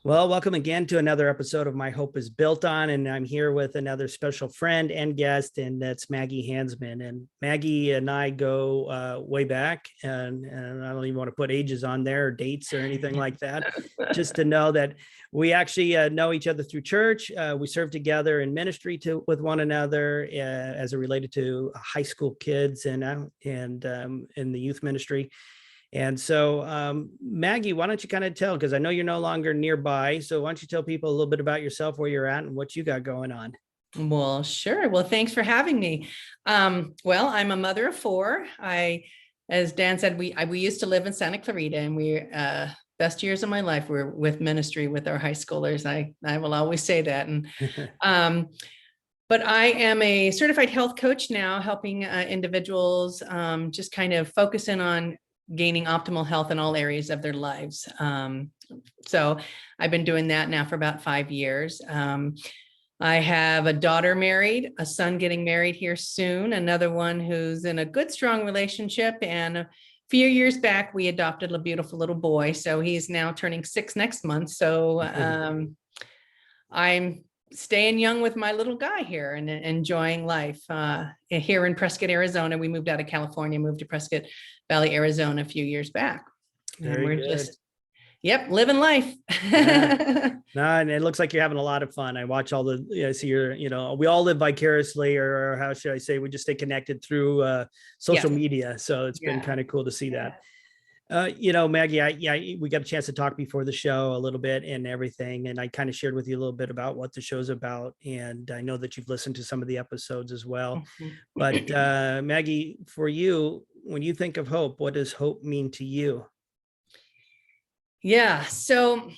Well, welcome again to another episode of My Hope is Built On. And I'm here with another special friend and guest, and that's Maggie Hanzmann. And Maggie and I go way back, and I don't even want to put ages on there or dates or anything like that, just to know that we actually know each other through church. We serve together in ministry with one another as it related to high school kids and in the youth ministry. And so, Maggie, why don't you kind of tell, because I know you're no longer nearby. So why don't you tell people a little bit about yourself, where you're at and what you got going on? Well, sure. Well, thanks for having me. Well, I'm a mother of four. As Dan said, we used to live in Santa Clarita, and we best years of my life were with ministry with our high schoolers. I will always say that. And but I am a certified health coach now, helping individuals just kind of focus in on gaining optimal health in all areas of their lives. So I've been doing that now for about 5 years. I have a daughter married, a son getting married here soon, another one who's in a good, strong relationship. And a few years back, we adopted a beautiful little boy. So he's now turning 6 next month. So I'm staying young with my little guy here and enjoying life here in Prescott, Arizona. We moved out of California, moved to Prescott Valley, Arizona a few years back. Very and we're good. just, living life. Yeah. No, and it looks like you're having a lot of fun. I watch all the, I see we all live vicariously, or how should I say, we just stay connected through social media. So it's been kind of cool to see that. Maggie, we got a chance to talk before the show a little bit and everything. And I kind of shared with you a little bit about what the show's about. And I know that you've listened to some of the episodes as well. But Maggie, for you, when you think of hope, what does hope mean to you? Yeah. So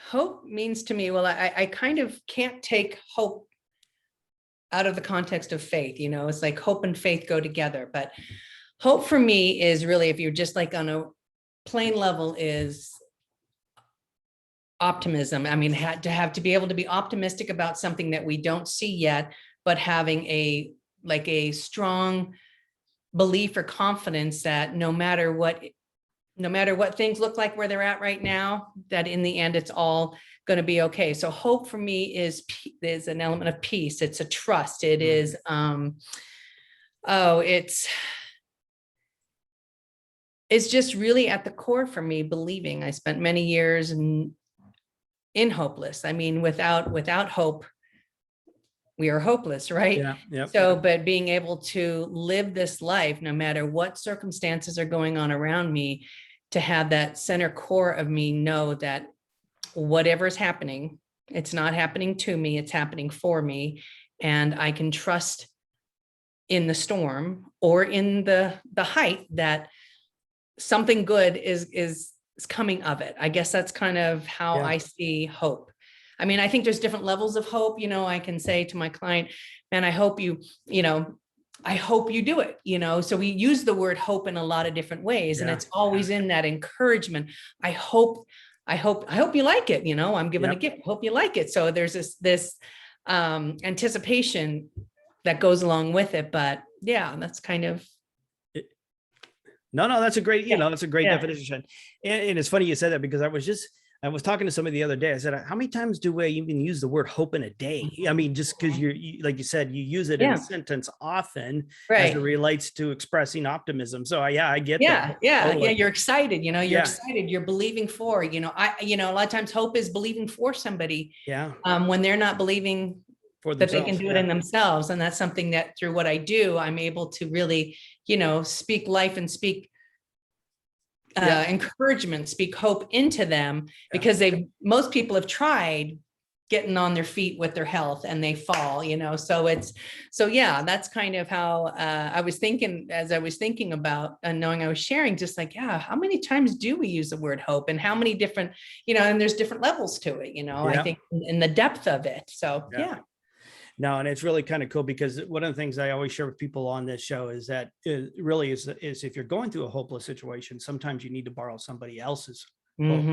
hope means to me, well, I kind of can't take hope out of the context of faith. It's like hope and faith go together, but hope for me is really, if you're just like on a plain level, is optimism. I mean, to be able to be optimistic about something that we don't see yet, but having a strong belief or confidence that no matter what things look like where they're at right now, that in the end, it's all going to be okay. So hope for me is an element of peace. It's a trust. It is, it's just really at the core for me, believing. I spent many years in hopeless. I mean, without hope, we are hopeless, right? Yeah. Yep. So, but being able to live this life, no matter what circumstances are going on around me, to have that center core of me know that whatever is happening, it's not happening to me, it's happening for me. And I can trust in the storm or in the height that something good is coming of it. I guess that's kind of how I see hope. I mean, I think there's different levels of hope. I can say to my client, man, I hope you do it, so we use the word hope in a lot of different ways. And it's always in that encouragement. I hope you like it. I'm giving a gift. Hope you like it. So there's this anticipation that goes along with it. But yeah, that's kind of. No, that's a great, that's a great definition. And it's funny you said that, because I was talking to somebody the other day. I said, how many times do we even use the word hope in a day? I mean, just because like you said, you use it in a sentence often as it relates to expressing optimism. So I get that. Yeah. You're excited, you're excited, you're believing for, a lot of times hope is believing for somebody. When they're not believing for that they can do it in themselves. And that's something that through what I do, I'm able to really, speak life and speak encouragement, speak hope into them, because most people have tried getting on their feet with their health and they fall, so that's kind of how I was thinking as I was thinking about knowing I was sharing, just like, how many times do we use the word hope, and how many different, and there's different levels to it, I think in the depth of it. So No, and it's really kind of cool, because one of the things I always share with people on this show is that it really is if you're going through a hopeless situation, sometimes you need to borrow somebody else's hope.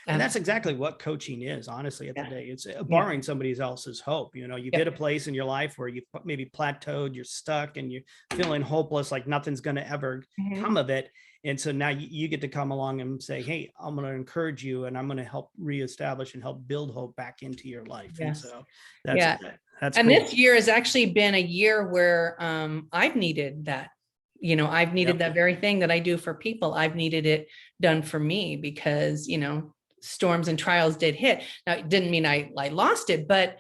And that's exactly what coaching is, honestly, at the day. It's borrowing somebody else's hope. You get a place in your life where you maybe plateaued, you're stuck, and you're feeling hopeless, like nothing's going to ever come of it. And so now you get to come along and say, hey, I'm going to encourage you, and I'm going to help reestablish and help build hope back into your life. And Yes. so that's, Yeah. that's And cool. this year has actually been a year where I've needed that. I've needed that very thing that I do for people. I've needed it done for me because, storms and trials did hit. Now, it didn't mean I lost it, but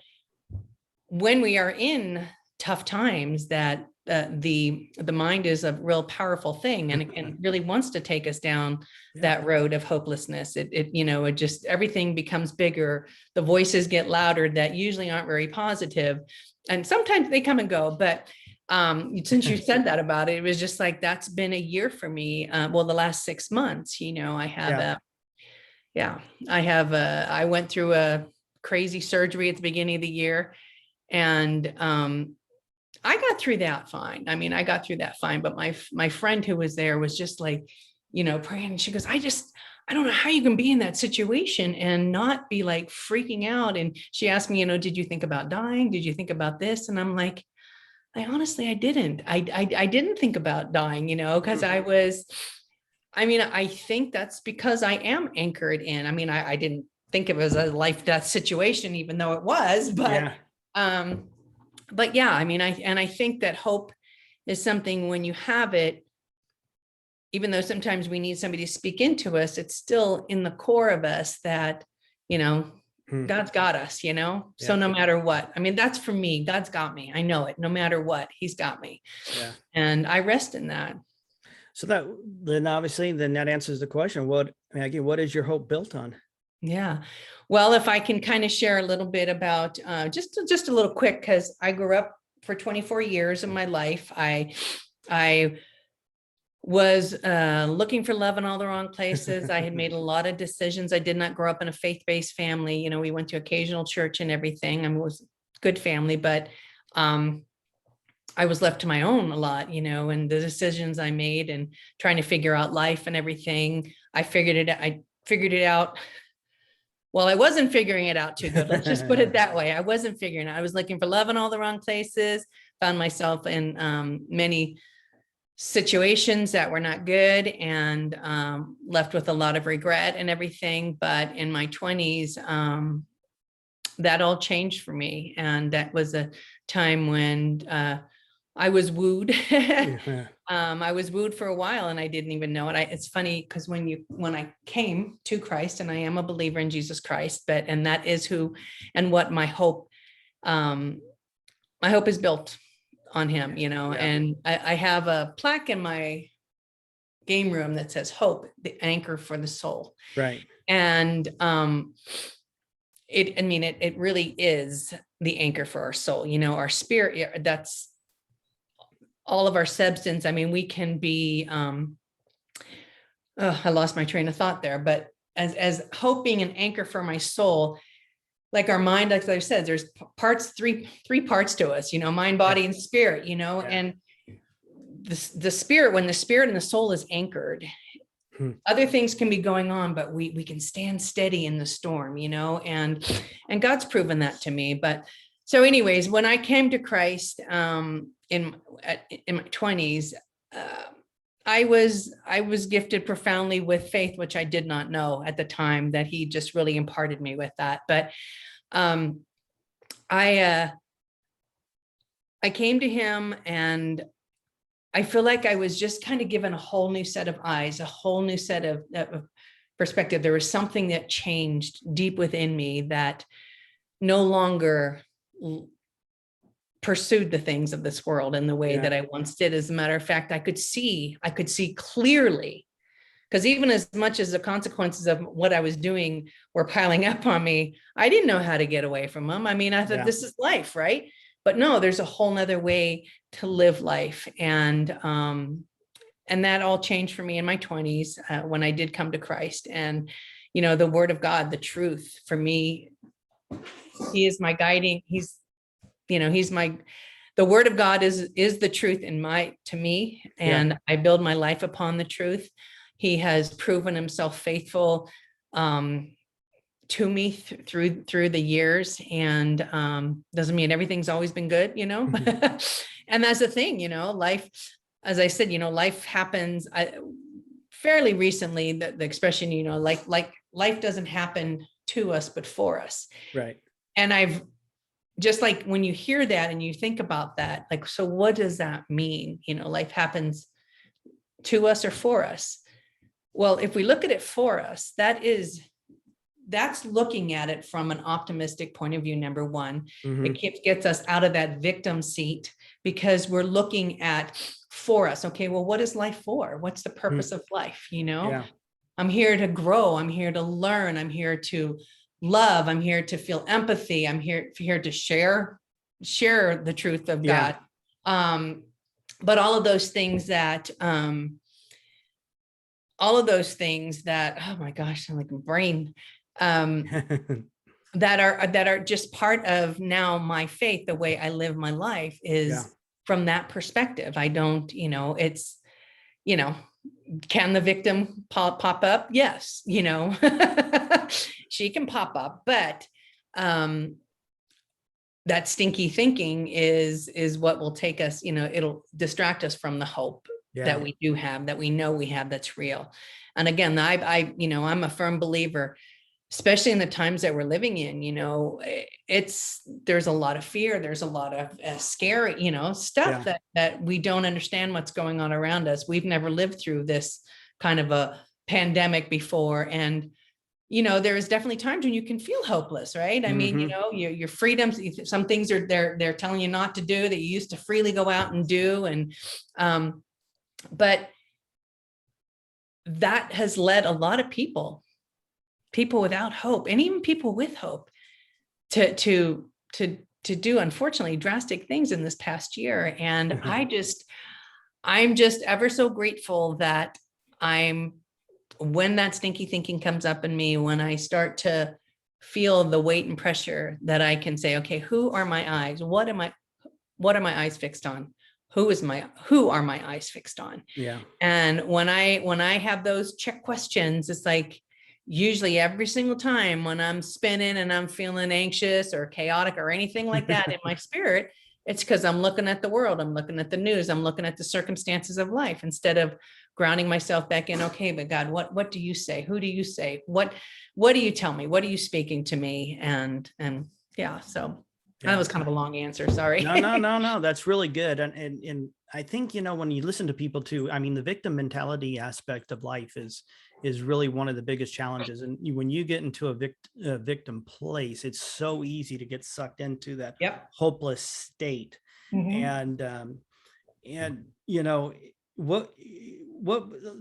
when we are in tough times, that the mind is a real powerful thing, and it really wants to take us down that road of hopelessness. It just, everything becomes bigger. The voices get louder that usually aren't very positive, and sometimes they come and go. But since you said that about it, it was just like, that's been a year for me. Well, the last 6 months, I went through a crazy surgery at the beginning of the year, and I got through that fine. I mean, I got through that fine, but my friend who was there was just like, praying. And she goes, I don't know how you can be in that situation and not be like freaking out. And she asked me, did you think about dying? Did you think about this? And I'm like, I didn't. I didn't think about dying, because I think that's because I am anchored in. I mean, I didn't think it was a life death situation, even though it was, but yeah, I think that hope is something, when you have it, even though sometimes we need somebody to speak into us, it's still in the core of us that, God's got us, so no matter what, that's for me, God's got me. I know it, no matter what, he's got me. Yeah. And I rest in that. So then that answers the question. Maggie, what is your hope built on? Yeah. Well, if I can kind of share a little bit about just a little quick, because I grew up for 24 years of my life. I was looking for love in all the wrong places. I had made a lot of decisions. I did not grow up in a faith-based family. We went to occasional church and everything. It was a good family, but I was left to my own a lot, and the decisions I made and trying to figure out life and everything. I figured it out. Well, I wasn't figuring it out too good. Let's just put it that way. I wasn't figuring it out. I was looking for love in all the wrong places, found myself in many situations that were not good, and left with a lot of regret and everything. But in my 20s, that all changed for me. And that was a time when I was wooed. I was wooed for a while, and I didn't even know it. It's funny because when I came to Christ, and I am a believer in Jesus Christ, and that is who and what my hope is built on him, and I have a plaque in my game room that says "Hope, the anchor for the soul." Right. And it really is the anchor for our soul, our spirit. That's all of our substance. We can be, I lost my train of thought there, but as hope being an anchor for my soul, like our mind, like I said, there's three parts to us, mind, body, and spirit, and the spirit, when the spirit and the soul is anchored, other things can be going on, but we can stand steady in the storm, and God's proven that to me. But so anyways, when I came to Christ, in my 20s, I was gifted profoundly with faith, which I did not know at the time, that he just really imparted me with that. But I came to him, and I feel like I was just kind of given a whole new set of eyes, a whole new set of perspective. There was something that changed deep within me that no longer pursued the things of this world in the way that I once did. As a matter of fact, I could see clearly, because even as much as the consequences of what I was doing were piling up on me, I didn't know how to get away from them. I thought this is life, right? But no, there's a whole nother way to live life. And that all changed for me in my 20s when I did come to Christ. And, the word of God, the truth for me, he is my guiding. The word of God is the truth to me. And I build my life upon the truth. He has proven himself faithful to me through the years, and doesn't mean everything's always been good, And that's the thing, life, as I said, life happens. fairly recently, the expression, like life doesn't happen to us, but for us. Right. And I've just like, when you hear that and you think about that, like, so what does that mean? Life happens to us or for us. Well, if we look at it for us, that's looking at it from an optimistic point of view. Number one, it gets us out of that victim seat, because we're looking at for us. Okay, well, what is life for? What's the purpose of life? Yeah. I'm here to grow. I'm here to learn. I'm here to love. I'm here to feel empathy. I'm here to share the truth of God. But all of those things that, oh my gosh, I'm like a brain, that are just part of now my faith. The way I live my life is from that perspective. I don't, it's, can the victim pop up? Yes. She can pop up, but that stinky thinking is what will take us, it'll distract us from the hope that we do have, that we know we have, that's real. And again, I'm a firm believer, especially in the times that we're living in, there's a lot of fear. There's a lot of scary, stuff that we don't understand what's going on around us. We've never lived through this kind of a pandemic before. And, there's definitely times when you can feel hopeless, right? I mean, your freedoms, some things they're telling you not to do that you used to freely go out and do. And, but that has led a lot of people without hope, and even people with hope, to do, unfortunately, drastic things in this past year. And I'm just ever so grateful that when that stinky thinking comes up in me, when I start to feel the weight and pressure, that I can say, okay, who are my eyes? What are my eyes fixed on? Who are my eyes fixed on? Yeah. And when I have those check questions, it's like, usually every single time when I'm spinning and I'm feeling anxious or chaotic or anything like that in my spirit, it's because I'm looking at the world. I'm looking at the news. I'm looking at the circumstances of life, instead of grounding myself back in. Okay, but God, what do you say? Who do you say? What do you tell me? What are you speaking to me? And yeah, so that was kind of a long answer. Sorry. No. That's really good. And I think, when you listen to people too, I mean, the victim mentality aspect of life is really one of the biggest challenges. And when you get into a victim place, it's so easy to get sucked into that hopeless state. And what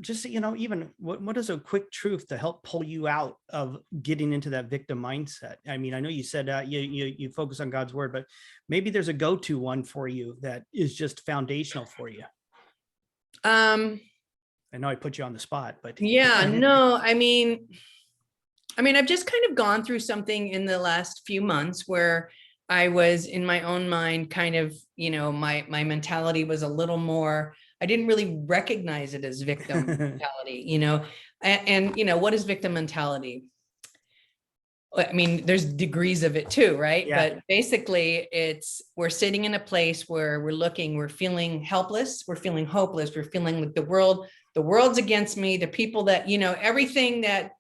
just, even what is a quick truth to help pull you out of getting into that victim mindset? I mean, I know you said you focus on God's word, but maybe there's a go-to one for you that is just foundational for you. I know I put you on the spot, but no, I mean, I've just kind of gone through something in the last few months where I was, in my own mind, kind of, my mentality was a little more, I didn't really recognize it as victim mentality, and what is victim mentality? I mean, there's degrees of it too, right? Yeah. But basically we're sitting in a place where we're feeling helpless, we're feeling hopeless, we're feeling like the world's against me, the people that, everything that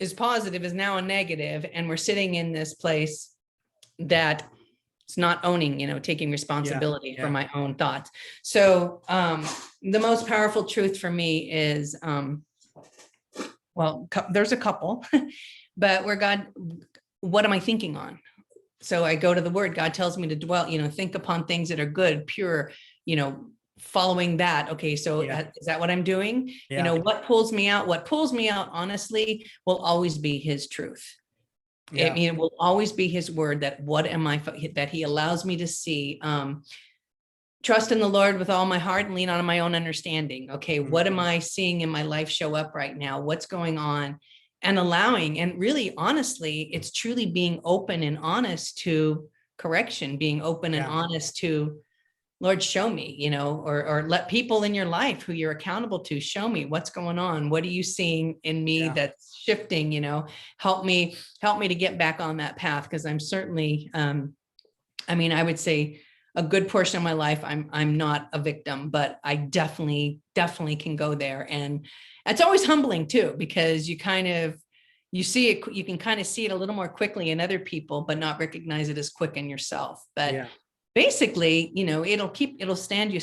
is positive is now a negative. And we're sitting in this place that it's not owning, taking responsibility for my own thoughts. So the most powerful truth for me is, there's a couple, but what am I thinking on? So I go to the word. God tells me to dwell, think upon things that are good, pure, following that. Okay. So is that what I'm doing? What pulls me out? What pulls me out, honestly, will always be his truth. I mean, it will always be his word, that he allows me to see. Trust in the Lord with all my heart and lean on my own understanding. Okay. What am I seeing in my life show up right now? What's going on? And allowing, and really, honestly, it's truly being open and honest to correction, being open and honest to, Lord, show me, or let people in your life who you're accountable to show me what's going on. What are you seeing in me that's shifting? Help me to get back on that path. Cause I'm certainly, I would say a good portion of my life, I'm not a victim, but I definitely can go there. And it's always humbling too, because you see it, you can kind of see it a little more quickly in other people, but not recognize it as quick in yourself. But Yeah. basically, it'll stand you.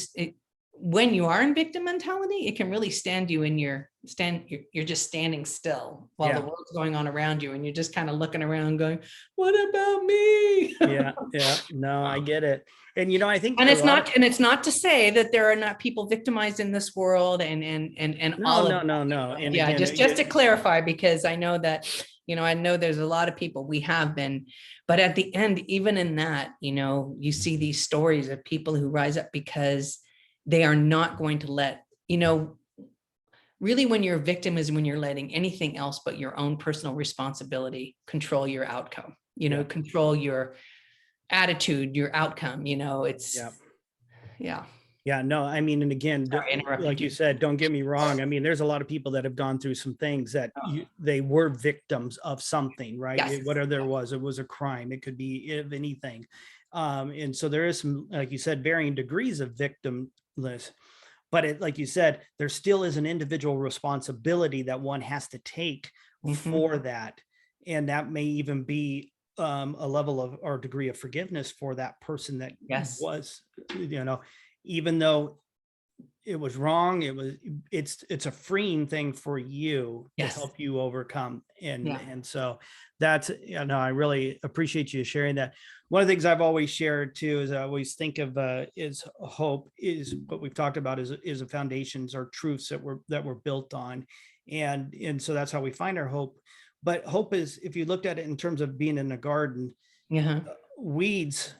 When you are in victim mentality, it can really stand you in you're just standing still while the world's going on around you. And you're just kind of looking around going, what about me? Yeah. No, I get it. And, I think, And it's not to say that there are not people victimized in this world and all of no. And yeah, again, just to clarify, because I know that, I know there's a lot of people, we have been, but at the end, even in that, you see these stories of people who rise up because they are not going to let, really when you're a victim is when you're letting anything else but your own personal responsibility control your outcome, control your attitude, your outcome, it's, yeah. Yeah, no, I mean, and again, like you said, don't get me wrong. I mean, there's a lot of people that have gone through some things that they were victims of something, right? Yes. Whatever it was a crime. It could be of anything. And so there is some, like you said, varying degrees of victimless. But like you said, there still is an individual responsibility that one has to take for that. And that may even be a level of or degree of forgiveness for that person that was, even though it was wrong, it's a freeing thing for you to help you overcome. And so that's, I really appreciate you sharing that. One of the things I've always shared too, is I always think of is hope is what we've talked about is the foundations or truths that we're built on. And so that's how we find our hope. But hope is, if you looked at it in terms of being in a garden, weeds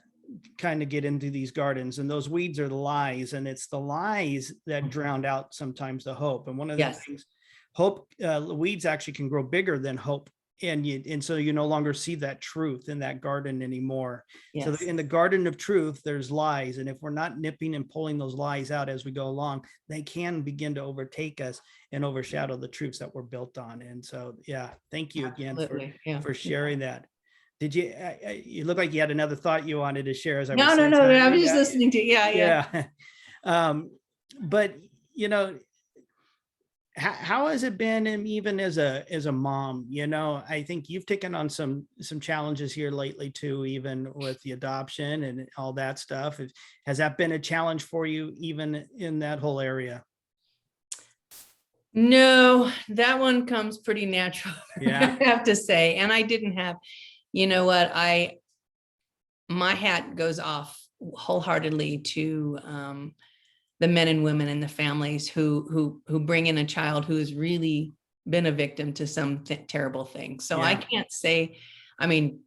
kind of get into these gardens, and those weeds are the lies, and it's the lies that drowned out sometimes the hope. And one of the things, hope, weeds actually can grow bigger than hope, and so you no longer see that truth in that garden anymore. So in the garden of truth, there's lies, and if we're not nipping and pulling those lies out as we go along, they can begin to overtake us and overshadow the truths that we're built on. And so, thank you again for sharing that. Did you, you look like you had another thought you wanted to share as I was No, I was just listening to you. Yeah. But, how has it been, and even as a mom, I think you've taken on some challenges here lately too, even with the adoption and all that stuff. Has that been a challenge for you, even in that whole area? No, that one comes pretty natural. Yeah. I have to say. And I didn't have, what, my hat goes off wholeheartedly to the men and women and the families who bring in a child who has really been a victim to some terrible thing. So I can't say, I mean,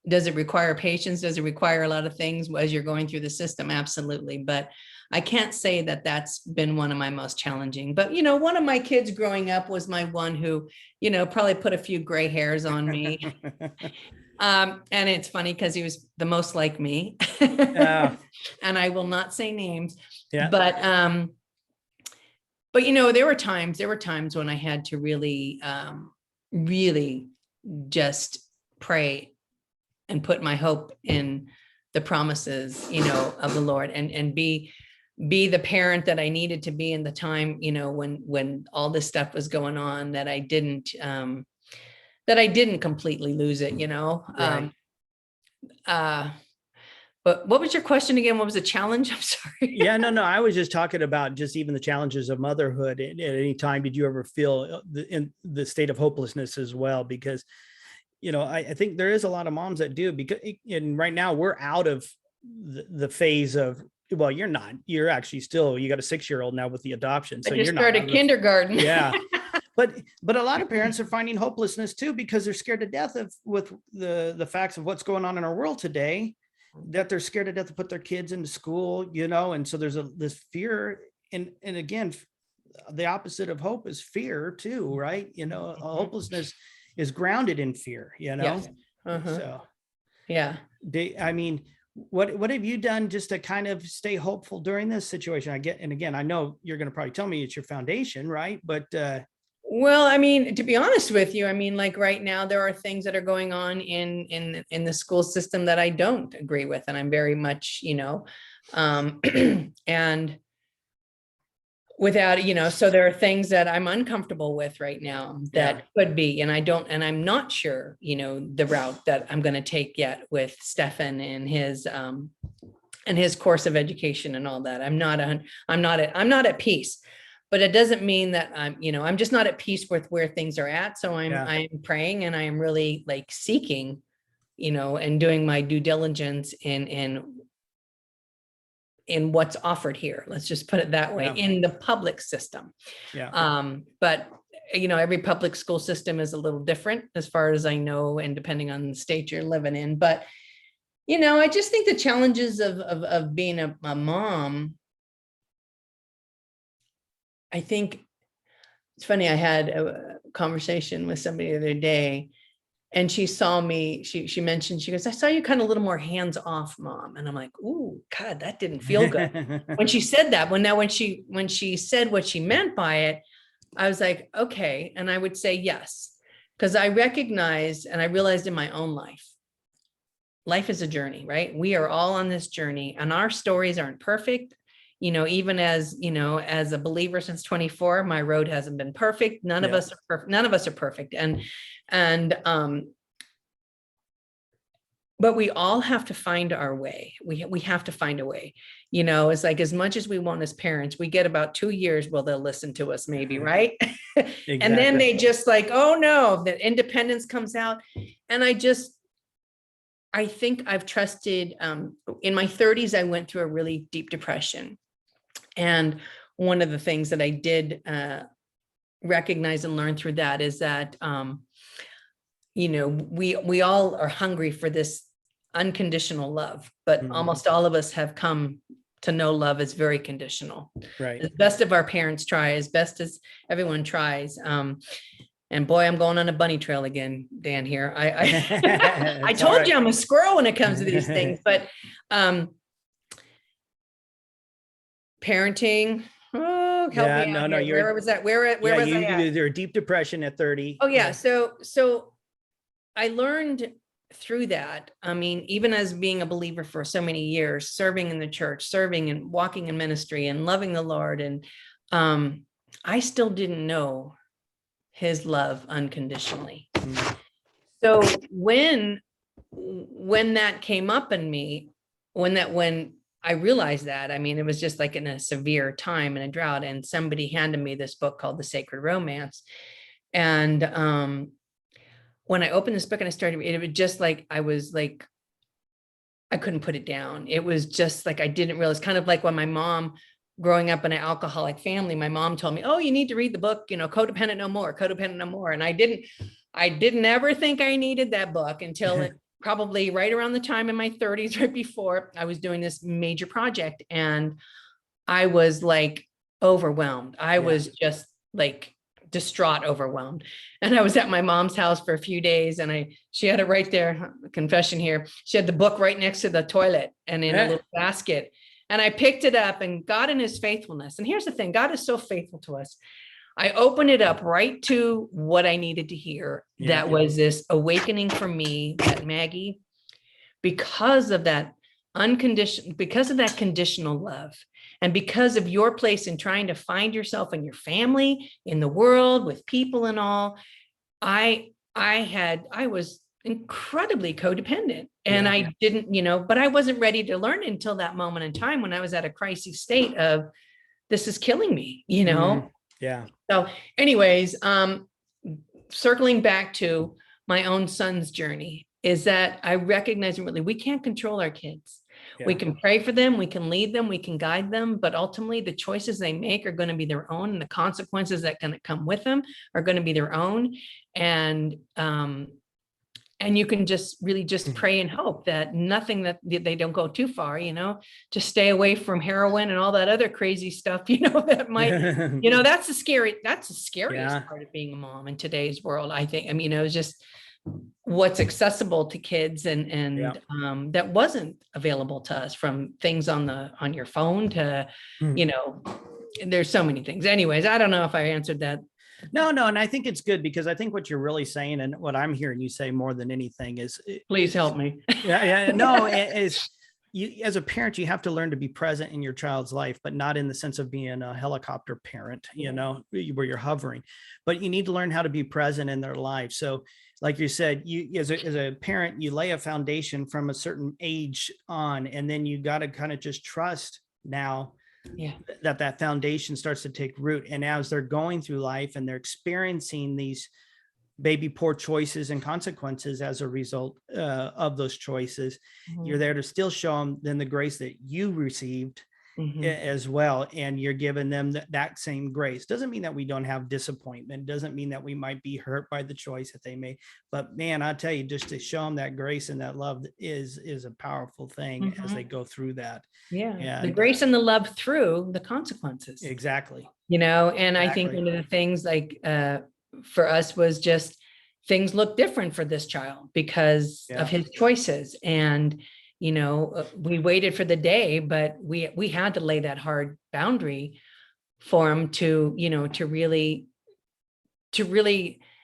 does it require patience? Does it require a lot of things as you're going through the system? Absolutely. But I can't say that that's been one of my most challenging. But, one of my kids growing up was my one who, probably put a few gray hairs on me. And it's funny because he was the most like me. And I will not say names. But there were times when I had to really, really just pray and put my hope in the promises, of the Lord, and be the parent that I needed to be in the time, when all this stuff was going on, that I didn't completely lose it, Right. But what was your question again? What was the challenge? I'm sorry. No. I was just talking about just even the challenges of motherhood. At any time, did you ever feel in the state of hopelessness as well? Because, I think there is a lot of moms that do, because and right now we're out of the phase of, well, you're actually still, you got a 6-year-old now with the adoption. So you're not started kindergarten. But a lot of parents are finding hopelessness too, because they're scared to death with the facts of what's going on in our world today, that they're scared to death to put their kids into school, and so there's this fear. And again, the opposite of hope is fear too, right? Hopelessness is grounded in fear, So I mean, what have you done just to kind of stay hopeful during this situation? I know you're going to probably tell me it's your foundation, right? But Well, I mean, to be honest with you, I mean, like right now, there are things that are going on in the school system that I don't agree with, and I'm very much, and without, so there are things that I'm uncomfortable with right now that could be, and I'm not sure, the route that I'm going to take yet with Stefan and his course of education and all that. I'm not at peace, but it doesn't mean that I'm just not at peace with where things are at. So I'm praying, and I am really like seeking, and doing my due diligence in what's offered here. Let's just put it that way, in the public system. But every public school system is a little different as far as I know, and depending on the state you're living in. But I just think the challenges of being a mom, I think it's funny. I had a conversation with somebody the other day, and she saw me, she mentioned, she goes, I saw you kind of a little more hands off, Mom. And I'm like, ooh, God, that didn't feel good. When she said that, when she said what she meant by it, I was like, okay. And I would say yes, because I recognized and I realized in my own life is a journey, right? We are all on this journey, and our stories aren't perfect. Even as a believer since 24, my road hasn't been perfect. None of us are perfect. None of us are perfect. But we all have to find our way. We have to find a way. It's like, as much as we want as parents, we get about 2 years, well, they'll listen to us maybe, right? Exactly. And then they just like, oh no, the independence comes out. And I think I've trusted, in my 30s, I went through a really deep depression. And one of the things that I did recognize and learn through that is that, we all are hungry for this unconditional love, but almost all of us have come to know love is very conditional. Right. As best of our parents try, as best as everyone tries. And boy, I'm going on a bunny trail again, Dan, here. I told you I'm a squirrel when it comes to these things, but parenting, help me out here. Where was that? Where was I at? You're deep depression at 30. Oh yeah. So I learned through that. I mean, even as being a believer for so many years, serving in the church, serving and walking in ministry and loving the Lord. And I still didn't know his love unconditionally. So when that came up in me, when I realized that, I mean, it was just like in a severe time and a drought, and somebody handed me this book called The Sacred Romance. And when I opened this book and I started, it was just like, I couldn't put it down. It was just like, I didn't realize, kind of like when my mom, growing up in an alcoholic family, my mom told me, oh, you need to read the book, Codependent No More, Codependent No More. And I didn't ever think I needed that book until it probably right around the time in my 30s, right before I was doing this major project. And I was like overwhelmed. I was just like distraught, overwhelmed. And I was at my mom's house for a few days, and she had it right there, confession here. She had the book right next to the toilet and in a little basket. And I picked it up, and God in his faithfulness. And here's the thing, God is so faithful to us. I opened it up right to what I needed to hear. That was this awakening for me that, Maggie, because of that conditional love, and because of your place in trying to find yourself and your family in the world with people and all, I was incredibly codependent, and I didn't, but I wasn't ready to learn until that moment in time when I was at a crisis state of, this is killing me, So anyways, circling back to my own son's journey, is that I recognize really, we can't control our kids. We can pray for them, we can lead them, we can guide them, but ultimately the choices they make are going to be their own, and the consequences that can come with them are going to be their own. And you can just really just pray and hope that nothing, that they don't go too far, just stay away from heroin and all that other crazy stuff, that might, that's the scariest part of being a mom in today's world, I think. I mean, it was just what's accessible to kids and that wasn't available to us, from things on your phone to, there's so many things. Anyways, I don't know if I answered that No, no. And I think it's good because I think what you're really saying and what I'm hearing you say more than anything is, Please help me. yeah, no, is you as a parent, you have to learn to be present in your child's life, but not in the sense of being a helicopter parent, where you're hovering, but you need to learn how to be present in their life. So like you said, you as a parent, you lay a foundation from a certain age on, and then you got to kind of just trust now Yeah. that foundation starts to take root. And as they're going through life and they're experiencing these maybe poor choices and consequences as a result of those choices, you're there to still show them then the grace that you received as well. And you're giving them that same grace. Doesn't mean that we don't have disappointment. Doesn't mean that we might be hurt by the choice that they made. But man, I tell you, just to show them that grace and that love is a powerful thing as they go through that. Yeah. And The grace and the love through the consequences. exactly. And I think one of the things like for us was just things look different for this child because of his choices. And, we waited for the day, but we had to lay that hard boundary for him to, to really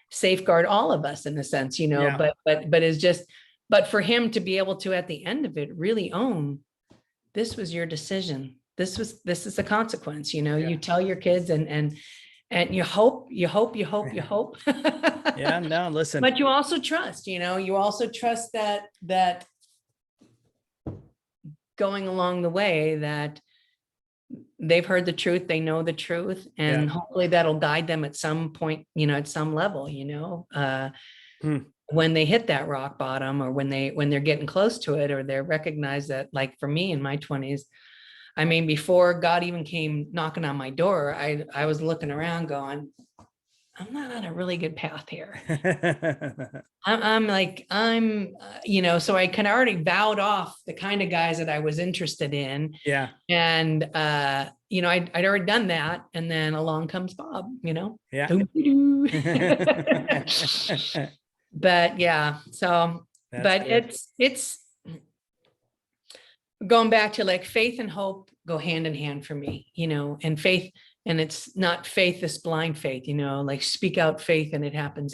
safeguard all of us in a sense, but it's just, but for him to be able to, at the end of it, really own, this was your decision. This is the consequence, you tell your kids and you hope. Yeah, no, listen. But you also trust, you also trust that going along the way that they've heard the truth, they know the truth, and hopefully that'll guide them at some point, at some level, when they hit that rock bottom or when they're getting close to it, or they're recognized that, like for me in my 20s, I mean, before God even came knocking on my door, I was looking around going, I'm not on a really good path here. I'm so I kind of already vowed off the kind of guys that I was interested in. Yeah. And, I'd already done that. And then along comes Bob, Yeah. But yeah, so, That's but good. it's going back to like faith and hope go hand in hand for me, and faith. And it's not faith, this blind faith, like speak out faith and it happens.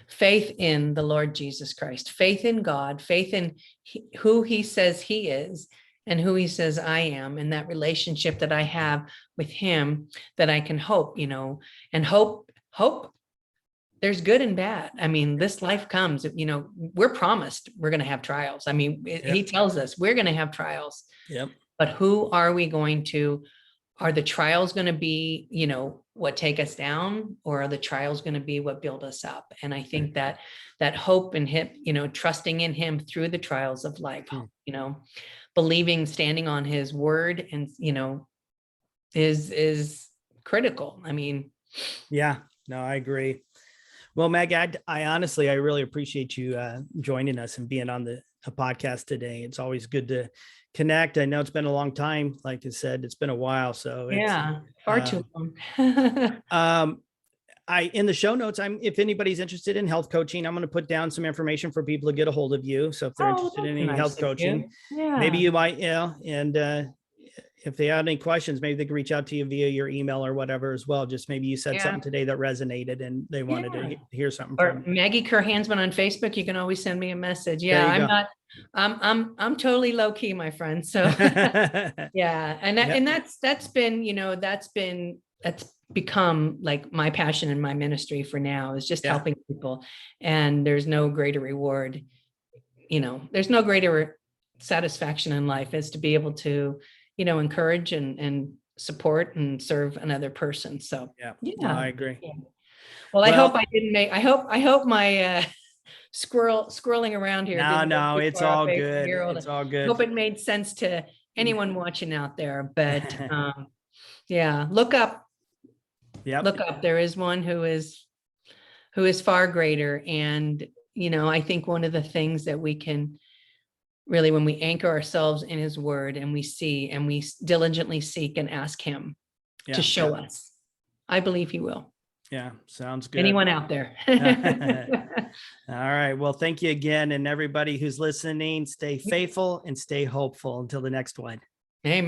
Faith in the Lord Jesus Christ, faith in God, faith in who he says he is and who he says I am, and that relationship that I have with him, that I can hope, and hope, there's good and bad. I mean, this life comes, we're promised we're going to have trials. I mean, he tells us we're going to have trials. Yep. But who are we going to? Are the trials going to be, what take us down, or are the trials going to be what build us up? And I think that hope in him, trusting in him through the trials of life, believing, standing on his word, and, is critical. I mean, yeah, no, I agree. Well, Maggie, I honestly, I really appreciate you joining us and being on the podcast today. It's always good to connect. I know it's been a long time. Like I said, it's been a while. So far too long. In the show notes, if anybody's interested in health coaching, I'm going to put down some information for people to get a hold of you. So if they're interested in any health coaching, maybe you might, and if they have any questions, maybe they can reach out to you via your email or whatever as well. Just maybe you said something today that resonated and they wanted to hear something or from Maggie Hanzmann on Facebook. You can always send me a message. Yeah, I'm totally low key, my friend. So yeah. And that's been, that's become like my passion and my ministry for now, is just helping people. And there's no greater reward, there's no greater satisfaction in life as to be able to, encourage and support and serve another person. So no, I agree. Yeah. Well, I hope I didn't make, I hope my squirreling around here. No, it's all good. It's all good. Hope it made sense to anyone watching out there, but look up. Look up. There is one who is far greater. And, I think one of the things that we can really, when we anchor ourselves in his word and we see and we diligently seek and ask him to show us, I believe he will. Yeah, sounds good. Anyone out there? All right. Well, thank you again. And everybody who's listening, stay faithful and stay hopeful until the next one. Amen.